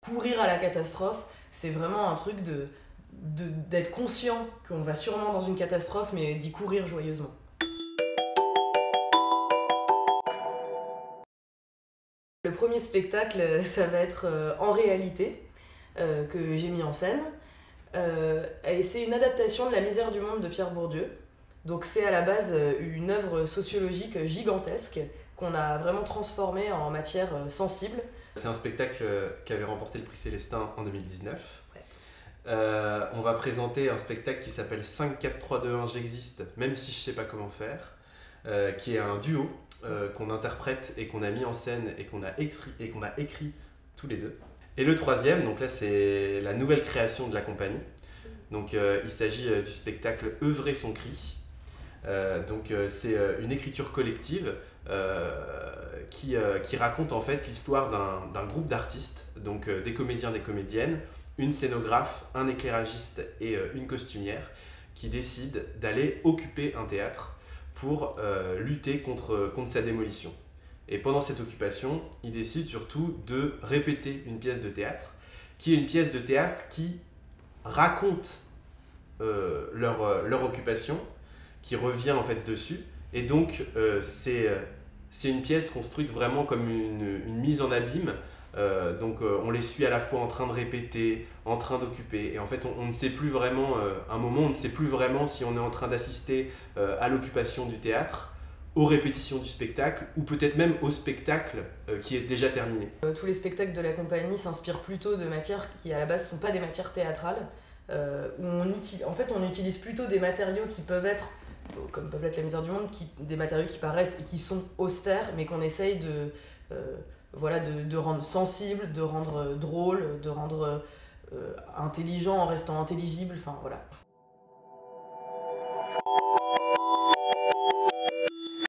courir à la catastrophe, c'est vraiment un truc d'être conscient qu'on va sûrement dans une catastrophe, mais d'y courir joyeusement. Le premier spectacle, ça va être En réalité, que j'ai mis en scène. Et c'est une adaptation de La misère du monde de Pierre Bourdieu. Donc c'est à la base une œuvre sociologique gigantesque qu'on a vraiment transformée en matière sensible. C'est un spectacle qui avait remporté le prix Célestin en 2019. Ouais. On va présenter un spectacle qui s'appelle 5, 4, 3, 2, 1, j'existe, même si je sais pas comment faire, qui est un duo qu'on interprète et qu'on a mis en scène et qu'on a écrit tous les deux. Et le troisième, donc là c'est la nouvelle création de la compagnie. Donc il s'agit du spectacle Œuvrer son cri. C'est une écriture collective qui raconte en fait l'histoire d'un groupe d'artistes, donc des comédiens, des comédiennes, une scénographe, un éclairagiste et une costumière qui décident d'aller occuper un théâtre pour lutter contre sa démolition. Et pendant cette occupation, ils décident surtout de répéter une pièce de théâtre, qui est une pièce de théâtre qui raconte leur occupation, qui revient en fait dessus. Et donc c'est une pièce construite vraiment comme une mise en abîme. On les suit à la fois en train de répéter, en train d'occuper. Et en fait, on ne sait plus vraiment, à un moment, on ne sait plus vraiment si on est en train d'assister à l'occupation du théâtre, aux répétitions du spectacle, ou peut-être même au spectacle qui est déjà terminé. Tous les spectacles de la compagnie s'inspirent plutôt de matières qui à la base ne sont pas des matières théâtrales, où on utilise plutôt des matériaux qui peuvent être, comme peuvent l'être La misère du monde, des matériaux qui paraissent et qui sont austères, mais qu'on essaye de rendre sensible, de rendre drôle, de rendre intelligent en restant intelligible, enfin voilà.